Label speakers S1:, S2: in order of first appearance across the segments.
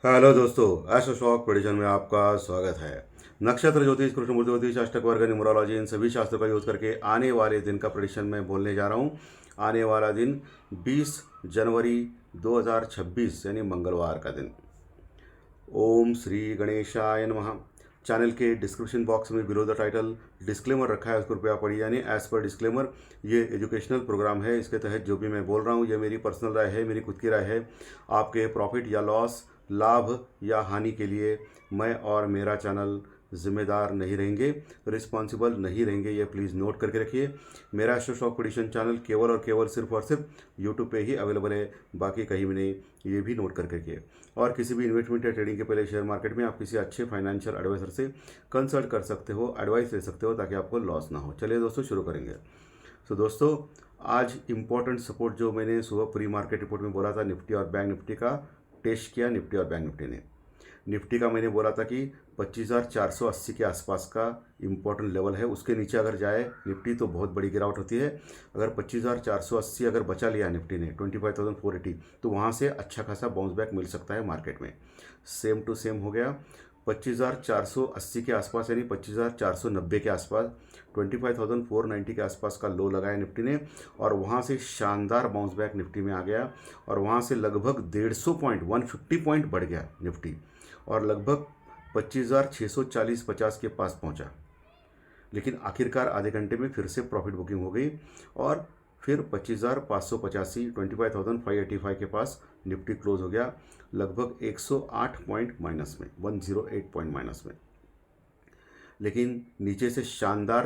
S1: Hello दोस्तों, astro shock prediction में आपका स्वागत है। नक्षत्र ज्योतिष, कृष्णमूर्ति ज्योतिष, अष्टक वर्ग, न्यूमरोलॉजी, इन सभी शास्त्रों का यूज करके आने वाले दिन का प्रेडिक्शन मैं बोलने जा रहा हूँ। आने वाला दिन 20 जनवरी 2026 यानी मंगलवार का दिन। ओम श्री गणेशाय नमः। चैनल के डिस्क्रिप्शन बॉक्स में बिलो द टाइटल डिस्क्लेमर रखा है, उसको रुपया पढ़िए। यानी एज पर डिस्क्लेमर, ये एजुकेशनल प्रोग्राम है। इसके तहत जो भी मैं बोल रहा हूँ ये मेरी पर्सनल राय है, मेरी खुद की राय है। आपके प्रॉफिट या लॉस, लाभ या हानि के लिए मैं और मेरा चैनल जिम्मेदार नहीं रहेंगे, रिस्पॉन्सिबल नहीं रहेंगे। ये प्लीज़ नोट करके रखिए। मेरा एस्ट्रो शॉक प्रेडिक्शन चैनल केवल और केवल सिर्फ और सिर्फ यूट्यूब पे ही अवेलेबल है, बाकी कहीं भी नहीं। ये भी नोट करके रखिए। और किसी भी इन्वेस्टमेंट या ट्रेडिंग के पहले शेयर मार्केट में आप किसी अच्छे फाइनेंशियल एडवाइजर से कंसल्ट कर सकते हो, एडवाइस ले सकते हो, ताकि आपको लॉस ना हो। चलिए दोस्तों, शुरू करेंगे। तो दोस्तों, आज इंपॉर्टेंट सपोर्ट जो मैंने सुबह प्री मार्केट रिपोर्ट में बोला था, निफ्टी और बैंक निफ्टी का टेस्ट किया निफ्टी और बैंक निफ्टी ने। निफ्टी का मैंने बोला था कि 25,480 के आसपास का इम्पोर्टेंट लेवल है, उसके नीचे अगर जाए निफ्टी तो बहुत बड़ी गिरावट होती है। अगर 25,480 अगर बचा लिया निफ्टी ने 25,480, तो वहाँ से अच्छा खासा बाउंस बैक मिल सकता है मार्केट में। सेम टू सेम हो गया। 25,480 के आसपास यानी 25,490 के आसपास, 25,490 के आसपास का लो लगाया निफ्टी ने, और वहाँ से शानदार बाउंस बैक निफ्टी में आ गया। और वहाँ से लगभग 150 पॉइंट, 150 पॉइंट बढ़ गया निफ्टी, और लगभग 25,640-50 के पास पहुंचा। लेकिन आखिरकार आधे घंटे में फिर से प्रॉफिट बुकिंग हो गई, और फिर 25,585, 25,585 के पास निफ्टी क्लोज हो गया, लगभग 108 पॉइंट माइनस में, 108 पॉइंट माइनस में। लेकिन नीचे से शानदार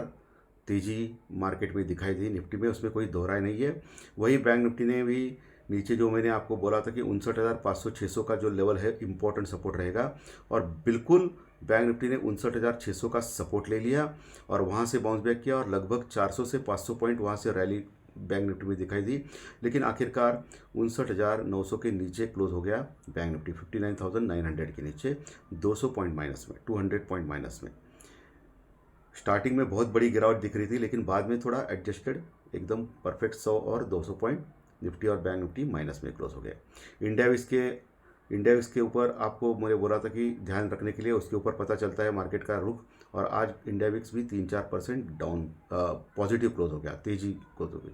S1: तेजी मार्केट में दिखाई दी निफ्टी में, उसमें कोई दोहराई नहीं है। वही बैंक निफ्टी ने भी नीचे, जो मैंने आपको बोला था कि 59,500-600 का जो लेवल है इंपॉर्टेंट सपोर्ट रहेगा, और बिल्कुल बैंक निफ्टी ने 59,600 का सपोर्ट ले लिया और वहाँ से बाउंस बैक किया, और लगभग 400 से 500 पॉइंट वहाँ से रैली बैंक निफ्टी में दिखाई दी। लेकिन आखिरकार 59,900 के नीचे क्लोज हो गया बैंक निफ्टी, 59,900 के नीचे, 200 पॉइंट माइनस में, 200 पॉइंट माइनस में। स्टार्टिंग में बहुत बड़ी गिरावट दिख रही थी, लेकिन बाद में थोड़ा एडजस्टेड, एकदम परफेक्ट 100 और 200 पॉइंट निफ्टी और बैंक निफ्टी माइनस में क्लोज हो गए। इंडिया विक्स के ऊपर आपको मैंने बोला था कि ध्यान रखने के लिए, उसके ऊपर पता चलता है मार्केट का रुख। और आज इंडिया विक्स भी 3-4% डाउन पॉजिटिव क्लोज हो गया, तेजी क्लोज हो गई,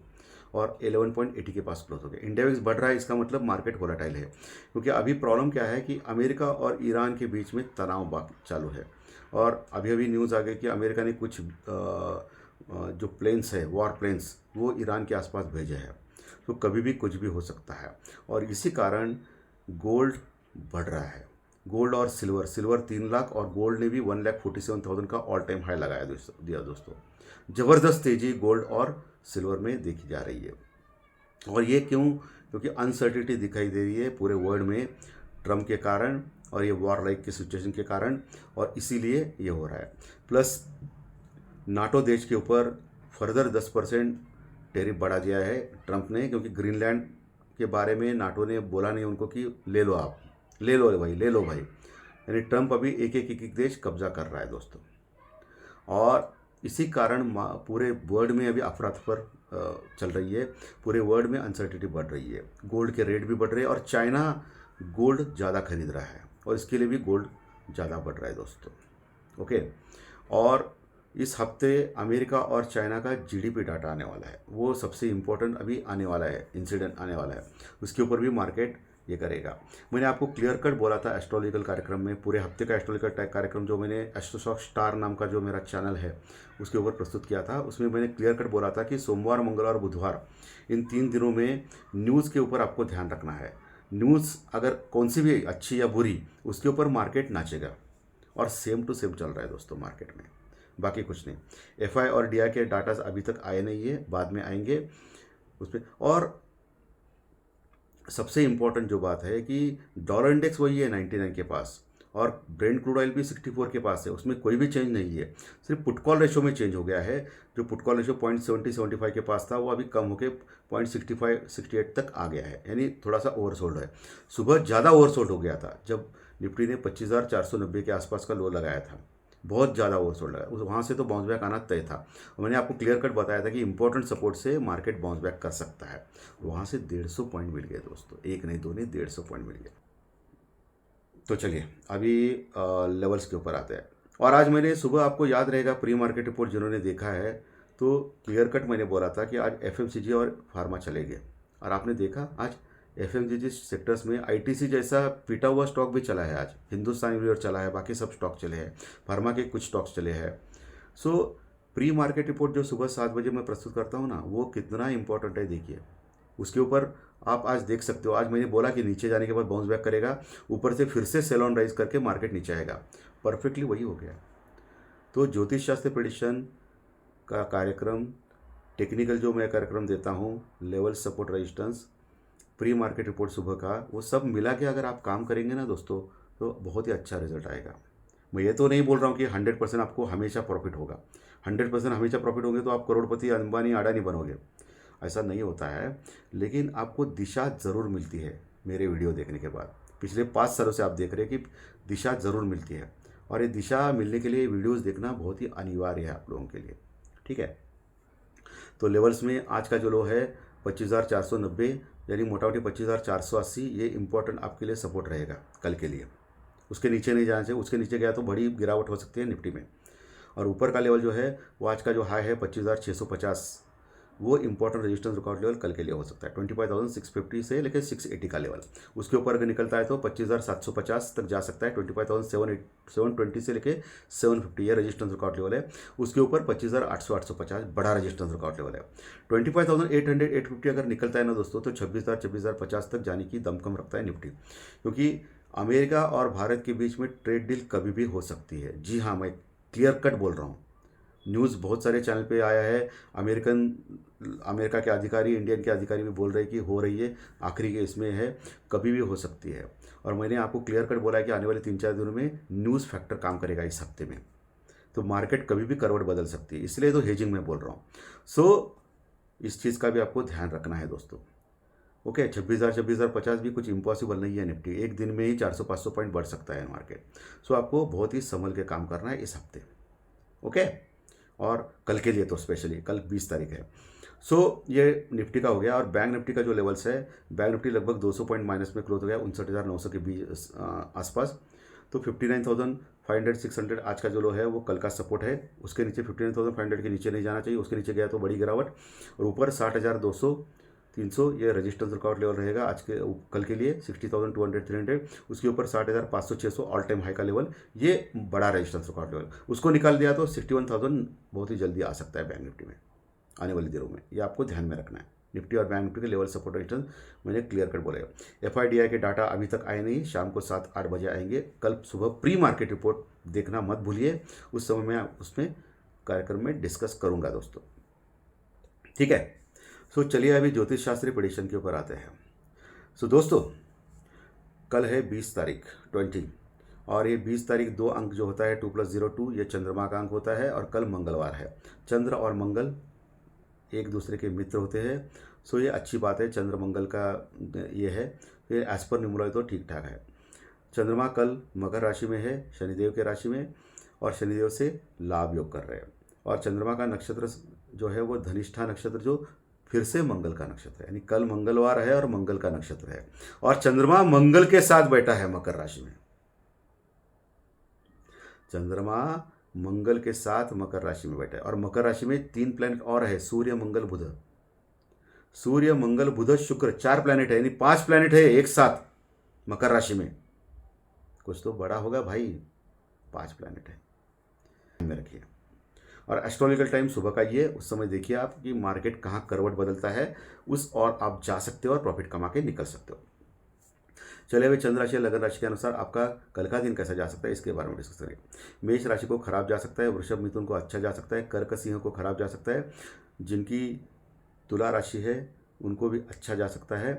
S1: और 11.80 के पास क्लोज हो गया। इंडिया विक्स बढ़ रहा है, इसका मतलब मार्केट वोलेटाइल है। क्योंकि अभी प्रॉब्लम क्या है कि अमेरिका और ईरान के बीच में तनाव चालू है। और अभी अभी न्यूज़ आ गई कि अमेरिका ने कुछ जो प्लेन्स है, वॉर प्लेन्स, वो ईरान के आसपास भेजे हैं। तो कभी भी कुछ भी हो सकता है, और इसी कारण गोल्ड बढ़ रहा है। गोल्ड और सिल्वर 3 लाख, और गोल्ड ने भी 1,47,000 का ऑल टाइम हाई लगाया दिया दोस्तों। ज़बरदस्त तेजी गोल्ड और सिल्वर में देखी जा रही है। और ये क्यों? क्योंकि अनसर्टिनिटी दिखाई दे रही है पूरे वर्ल्ड में, ट्रम्प के कारण और ये वॉर लाइक की सिचुएशन के कारण, और इसीलिए ये हो रहा है। प्लस नाटो देश के ऊपर फर्दर 10% टेरिफ बढ़ा दिया है ट्रम्प ने, क्योंकि ग्रीनलैंड के बारे में नाटो ने बोला नहीं उनको कि ले लो, आप ले लो भाई, ले लो भाई। यानी ट्रम्प अभी एक देश कब्जा कर रहा है दोस्तों। और इसी कारण पूरे वर्ल्ड में अभी अफरा तफर चल रही है। पूरे वर्ल्ड में अनसर्टिनिटी बढ़ रही है, गोल्ड के रेट भी बढ़ रहे हैं, और चाइना गोल्ड ज़्यादा खरीद रहा है, और इसके लिए भी गोल्ड ज़्यादा बढ़ रहा है दोस्तों। ओके। और इस हफ्ते अमेरिका और चाइना का जीडीपी डाटा आने वाला है, वो सबसे इम्पोर्टेंट अभी आने वाला है, इंसिडेंट आने वाला है। उसके ऊपर भी मार्केट ये करेगा। मैंने आपको क्लियर कट बोला था एस्ट्रोलॉजिकल कार्यक्रम में, पूरे हफ्ते का एस्ट्रोलॉजिकल कार्यक्रम जो मैंने एस्ट्रोशॉक स्टार नाम का जो मेरा चैनल है उसके ऊपर प्रस्तुत किया था, उसमें मैंने क्लियर कट बोला था कि सोमवार, मंगलवार, बुधवार, इन 3 दिनों में न्यूज़ के ऊपर आपको ध्यान रखना है। न्यूज़ अगर कौन सी भी अच्छी या बुरी, उसके ऊपर मार्केट नाचेगा। और सेम टू सेम चल रहा है दोस्तों मार्केट में, बाकी कुछ नहीं। एफआई और डीआई के डाटा अभी तक आए नहीं है, बाद में आएंगे उस पर। और सबसे इम्पोर्टेंट जो बात है कि डॉलर इंडेक्स वही है 99 के पास, और ब्रेंट क्रूड ऑयल भी 64 के पास है, उसमें कोई भी चेंज नहीं है। सिर्फ पुट कॉल रेशो में चेंज हो गया है। जो पुट कॉल रेशो 0.70-75 के पास था, वो अभी कम होकर 0.65-68 तक आ गया है, यानी थोड़ा सा ओवरसोल्ड है। सुबह ज़्यादा ओवरसोल्ड हो गया था जब निफ्टी ने 25,490 के आसपास का लो लगाया था, बहुत ज़्यादा ओवरसोल्ड लगा, उस वहाँ से तो बाउंस बैक आना तय था। और मैंने आपको क्लियर कट बताया था कि इंपॉर्टेंट सपोर्ट से मार्केट बाउंस बैक कर सकता है। वहाँ से 150 पॉइंट मिल गए दोस्तों, एक नहीं दो नहीं, 150 पॉइंट मिल गया। तो चलिए अभी लेवल्स के ऊपर आते हैं। और आज मैंने सुबह, आपको याद रहेगा प्री मार्केट रिपोर्ट जिन्होंने देखा है, तो क्लियर कट मैंने बोला था कि आज एफएमसीजी और फार्मा चलेंगे, और आपने देखा आज एफएमसीजी सेक्टर्स में आईटीसी जैसा पीटा हुआ स्टॉक भी चला है। आज हिंदुस्तान यूनिलीवर चला है, बाकी सब स्टॉक चले हैं, फार्मा के कुछ स्टॉक्स चले हैं। सो प्री मार्केट रिपोर्ट जो सुबह 7 बजे मैं प्रस्तुत करता हूँ ना, वो कितना इंपॉर्टेंट है देखिए। उसके ऊपर आप आज देख सकते हो, आज मैंने बोला कि नीचे जाने के बाद बाउंस बैक करेगा, ऊपर से फिर से सेल ऑन राइज करके मार्केट नीचे आएगा। परफेक्टली वही हो गया। तो ज्योतिष शास्त्र प्रेडिक्शन का कार्यक्रम, टेक्निकल जो मैं कार्यक्रम देता हूँ, level support resistance, pre market report सुबह का, वो सब मिला के अगर आप काम करेंगे ना दोस्तों, तो बहुत ही अच्छा रिजल्ट आएगा। मैं ये तो नहीं बोल रहा हूँ कि 100% आपको हमेशा प्रॉफिट होगा। 100% हमेशा प्रॉफिट होंगे तो आप करोड़पति, अंबानी, अडानी बनोगे, ऐसा नहीं होता है। लेकिन आपको दिशा ज़रूर मिलती है मेरे वीडियो देखने के बाद। पिछले 5 सालों से आप देख रहे हैं कि दिशा ज़रूर मिलती है, और ये दिशा मिलने के लिए वीडियोस देखना बहुत ही अनिवार्य है आप लोगों के लिए। ठीक है, तो लेवल्स में आज का जो लो है 25,490, यानी मोटामोटी 25,480, ये इंपॉर्टेंट आपके लिए सपोर्ट रहेगा कल के लिए। उसके नीचे नहीं जाना चाहिए, उसके नीचे गया तो बड़ी गिरावट हो सकती है निफ्टी में। और ऊपर का लेवल जो है वो आज का जो हाई है 25,650, वो इंपॉर्टेंट रेजिस्टेंस रिकॉर्ड लेवल कल के लिए हो सकता है 25,650 से लेकर 680 का लेवल। उसके ऊपर अगर निकलता है तो 25,750 तक जा सकता है, 25,720 से लेकर 750, ये रेजिस्टेंस रिकॉर्ड लेवल है। उसके ऊपर 25,800-850 बड़ा रेजिस्टेंस रिकॉर्ड लेवल है। 25,800-850 अगर निकलता है ना दोस्तों, तो 26,000-26,050 तक जाने की दमखम रखता है निफ्टी, क्योंकि अमेरिका और भारत के बीच में ट्रेड डील कभी भी हो सकती है। जी हाँ, मैं क्लियर कट बोल रहा हूँ। न्यूज़ बहुत सारे चैनल पे आया है, अमेरिका के अधिकारी, इंडियन के अधिकारी भी बोल रहे हैं कि हो रही है, आखिरी के इसमें है, कभी भी हो सकती है। और मैंने आपको क्लियर कट बोला है कि आने वाले 3-4 दिनों में न्यूज़ फैक्टर काम करेगा इस हफ्ते में, तो मार्केट कभी भी करवट बदल सकती है, इसलिए तो हेजिंग में बोल रहा हूँ। सो इस चीज़ का भी आपको ध्यान रखना है दोस्तों। ओके, 26,000-26,050 भी कुछ इम्पॉसिबल नहीं है। निफ्टी एक दिन में ही 400-500 पॉइंट बढ़ सकता है मार्केट। सो आपको बहुत ही संभल के काम करना है इस हफ्ते। ओके, और कल के लिए तो स्पेशली कल 20 तारीख है। सो ये निफ्टी का हो गया। और बैंक निफ्टी का जो लेवल्स है, बैंक निफ्टी लगभग 200 पॉइंट माइनस में क्लोज हो गया, 59,900 के बीच आसपास। तो 59,500-600 आज का जो लो है वो कल का सपोर्ट है। उसके नीचे 59,500 के नीचे नहीं जाना चाहिए, उसके नीचे गया तो बड़ी गिरावट। और ऊपर 60,200-300 ये रेजिस्टेंस रिकॉर्ड लेवल रहेगा आज के कल के लिए। 60,200-300, उसके ऊपर 60,500-600 ऑल टाइम हाई का लेवल, ये बड़ा रेजिस्टेंस रिकॉर्ड लेवल। उसको निकाल दिया तो 61,000 बहुत ही जल्दी आ सकता है बैंक निफ्टी में आने वाली दिनों में। ये आपको ध्यान में रखना है। निफ्टी और बैंक निफ्टी के लेवल सपोर्ट रेजिस्टेंस मैंने क्लियर कर बोले। एफआईडीआई के डाटा अभी तक आए नहीं, शाम को 7-8 बजे आएंगे। कल सुबह प्री मार्केट रिपोर्ट देखना मत भूलिए, उस समय मैं उसमें कार्यक्रम में डिस्कस करूंगा दोस्तों। ठीक है, सो चलिए अभी ज्योतिष शास्त्री प्रेडिक्शन के ऊपर आते हैं। सो दोस्तों, कल है 20 तारीख 20, और ये 20 तारीख 2 अंक जो होता है 2 + 0 2, ये चंद्रमा का अंक होता है। और कल मंगलवार है। चंद्र और मंगल एक दूसरे के मित्र होते हैं। सो ये अच्छी बात है, चंद्र मंगल का ये है, ये एज पर न्यूमरोलॉजी तो ठीक ठाक है। चंद्रमा कल मकर राशि में है, शनिदेव के राशि में, और शनिदेव से लाभ योग कर रहे हैं। और चंद्रमा का नक्षत्र जो है वो धनिष्ठा नक्षत्र, जो फिर से मंगल का नक्षत्र है, यानी कल मंगलवार है और मंगल का नक्षत्र है। और चंद्रमा मंगल के साथ बैठा है मकर राशि में। चंद्रमा मंगल के साथ मकर राशि में बैठा है। और मकर राशि में 3 प्लैनेट और है, सूर्य मंगल बुध। सूर्य मंगल बुध शुक्र 4 प्लैनेट है, यानी 5 प्लैनेट है एक साथ मकर राशि में। कुछ तो बड़ा होगा भाई, 5 प्लैनेट है में रखिए। और एस्ट्रोलॉजिकल टाइम सुबह का ये, उस समय देखिए आप कि मार्केट कहाँ करवट बदलता है, उस और आप जा सकते हो और प्रॉफिट कमा के निकल सकते हो। चलिए अभी चंद्र राशि लगन राशि के अनुसार आपका कल का दिन कैसा जा सकता है इसके बारे में डिस्कस करें। मेष राशि को खराब जा सकता है, वृषभ मिथुन को अच्छा जा सकता है, कर्क सिंह को खराब जा सकता है, जिनकी तुला राशि है उनको भी अच्छा जा सकता है,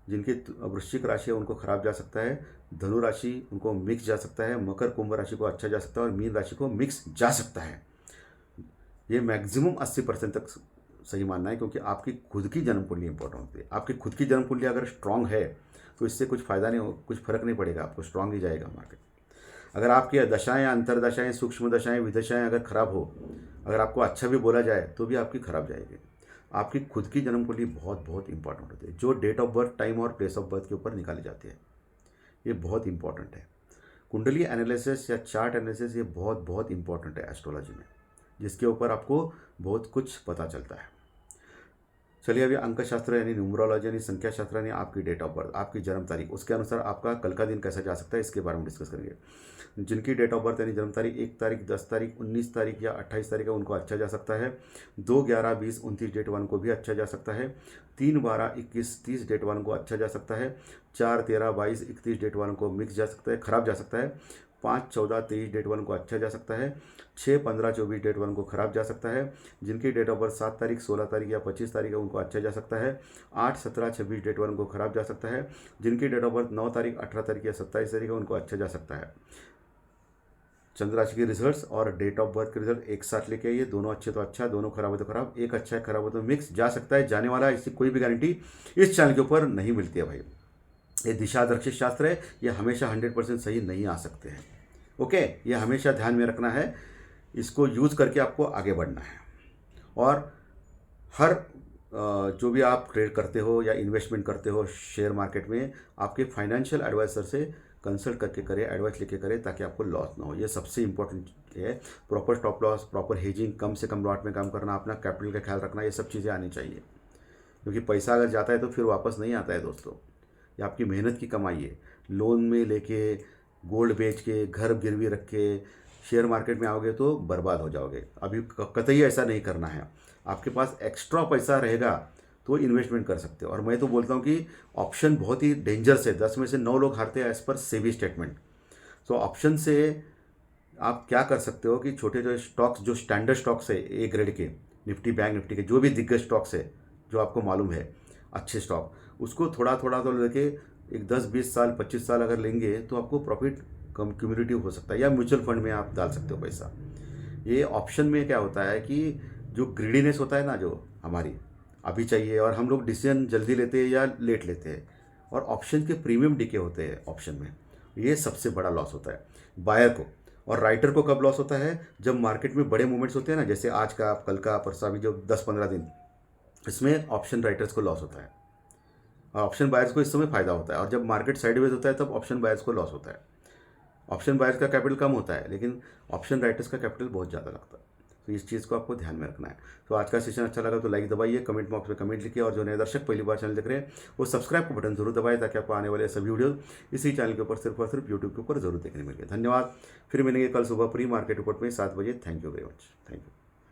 S1: जिनकी वृश्चिक राशि है उनको खराब जा सकता है, धनु राशि उनको मिक्स जा सकता है, मकर कुंभ राशि को अच्छा जा सकता है, और मीन राशि को मिक्स जा सकता है। ये मैक्सिमम 80% तक सही मानना है, क्योंकि आपकी खुद की जन्म कुंडली इंपॉर्टेंट होती है। आपकी खुद की जन्म कुंडली अगर स्ट्रांग है तो इससे कुछ फ़ायदा नहीं हो, कुछ फर्क नहीं पड़ेगा, आपको स्ट्रांग ही जाएगा मार्केट। अगर आपकी दशाएं, अंतरदशाएं, सूक्ष्म दशाएं, विदशाएं अगर खराब हो, अगर आपको अच्छा भी बोला जाए तो भी आपकी खराब जाएगी। आपकी खुद की जन्म कुंडली बहुत बहुत इंपॉर्टेंट होती है, जो डेट ऑफ बर्थ, टाइम और प्लेस ऑफ बर्थ के ऊपर निकाली जाती है, ये बहुत इंपॉर्टेंट है। कुंडली एनालिसिस या चार्ट एनालिसिस ये बहुत बहुत इंपॉर्टेंट है एस्ट्रोलॉजी में, जिसके ऊपर आपको बहुत कुछ पता चलता है। चलिए अभी अंकशास्त्र यानी न्यूमरोलॉजी यानी संख्या शास्त्र यानी आपकी डेट ऑफ बर्थ, आपकी जन्म तारीख, उसके अनुसार आपका कल का दिन कैसा जा सकता है इसके बारे में डिस्कस करेंगे। जिनकी डेट ऑफ बर्थ यानी जन्म तारीख 1 तारीख, 10 तारीख, 19 तारीख या 28 तारीख है उनको अच्छा जा सकता है। 2, 11, 20, 29 डेट वालों को भी अच्छा जा सकता है। 3, 12, 21, 30 डेट वालों को अच्छा जा सकता है। 4, 13, 22, 31 डेट वालों को मिक्स जा सकता है, खराब जा सकता है। 5, 14, 23 डेट वालों को अच्छा जा सकता है। 6, 15, 24 डेट वालों को खराब जा सकता है। जिनकी डेट ऑफ बर्थ 7 तारीख, 16 तारीख या 25 तारीख है उनको अच्छा जा सकता है। 8, 17, 26 डेट वालों को खराब जा सकता है। जिनकी डेट ऑफ बर्थ 9 तारीख, 18 तारीख या 27 तारीख है उनको अच्छा जा सकता है। चंद्र राशि के रिजल्ट्स और डेट ऑफ बर्थ के रिजल्ट एक साथ लेके आइए, दोनों अच्छे तो अच्छा, दोनों खराब हो तो खराब, एक अच्छा है खराब हो तो मिक्स, जा सकता है जाने वाला है, इसकी कोई भी गारंटी इस चैनल के ऊपर नहीं मिलती है भाई। ये दिशादर्शी शास्त्र है, ये हमेशा 100% सही नहीं आ सकते हैं। ओके, ये हमेशा ध्यान में रखना है, इसको यूज़ करके आपको आगे बढ़ना है। और हर जो भी आप ट्रेड करते हो या इन्वेस्टमेंट करते हो शेयर मार्केट में, आपके फाइनेंशियल एडवाइज़र से कंसल्ट करके करें, एडवाइस लेके करें, ताकि आपको लॉस ना हो। ये सबसे इंपॉर्टेंट है। Proper stop loss, proper hedging, कम से कम लॉट में काम करना, अपना कैपिटल का ख्याल रखना, ये सब चीज़ें आनी चाहिए। क्योंकि पैसा अगर जाता है तो फिर वापस नहीं आता है दोस्तों। ये आपकी मेहनत की कमाई है। लोन में लेके, गोल्ड बेच के, घर गिरवी रख के शेयर मार्केट में आओगे तो बर्बाद हो जाओगे। अभी कतई ऐसा नहीं करना है। आपके पास एक्स्ट्रा पैसा रहेगा तो इन्वेस्टमेंट कर सकते हो। और मैं तो बोलता हूँ कि ऑप्शन बहुत ही डेंजरस है। 10 में से 9 लोग हारते हैं as per SEBI statement. So option से आप क्या कर सकते हो कि छोटे जो स्टॉक्स, जो स्टैंडर्ड स्टॉक्स है ए ग्रेड के, निफ्टी, बैंक निफ्टी के, जो भी दिग्गज स्टॉक्स है जो आपको मालूम है अच्छे स्टॉक, उसको थोड़ा थोड़ा तो लेके एक 10, 20 साल, 25 साल अगर लेंगे तो आपको प्रॉफिट कम क्यूमुलेटिव हो सकता है। या म्यूचुअल फंड में आप डाल सकते हो पैसा। ये ऑप्शन में क्या होता है कि जो ग्रीडीनेस होता है ना, जो हमारी अभी चाहिए, और हम लोग डिसीजन जल्दी लेते हैं या लेट लेते हैं, और ऑप्शन के प्रीमियम डिके होते हैं ऑप्शन में, ये सबसे बड़ा लॉस होता है बायर को। और राइटर को कब लॉस होता है? जब मार्केट में बड़े मूवमेंट्स होते हैं ना, जैसे आज का, कल का, परसों, अभी जो 10-15 दिन, इसमें ऑप्शन राइटर्स को लॉस होता है और ऑप्शन बायर्स को इस समय फ़ायदा होता है। और जब मार्केट साइडवेज होता है तब ऑप्शन बायर्स को लॉस होता है। ऑप्शन बायर्स का कैपिटल कम होता है, लेकिन ऑप्शन राइटर्स का कैपिटल बहुत ज़्यादा लगता है। तो इस चीज़ को आपको ध्यान में रखना है। तो आज का सेशन अच्छा लगा तो लाइक दबाइए, कमेंट बॉक्स में कमेंट लिखिए, और जो नए दर्शक पहली बार चैनल देख रहे हैं वो सब्सक्राइब का बटन जरूर दबाएं, ताकि आपको आने वाले सभी वीडियो इसी चैनल के ऊपर सिर्फ और सिर्फ यूट्यूब के ऊपर जरूर देखने मिलेंगे। धन्यवाद। फिर मिलेंगे कल सुबह प्री मार्केट रिपोर्ट में 7 बजे। Thank you very much. Thank you.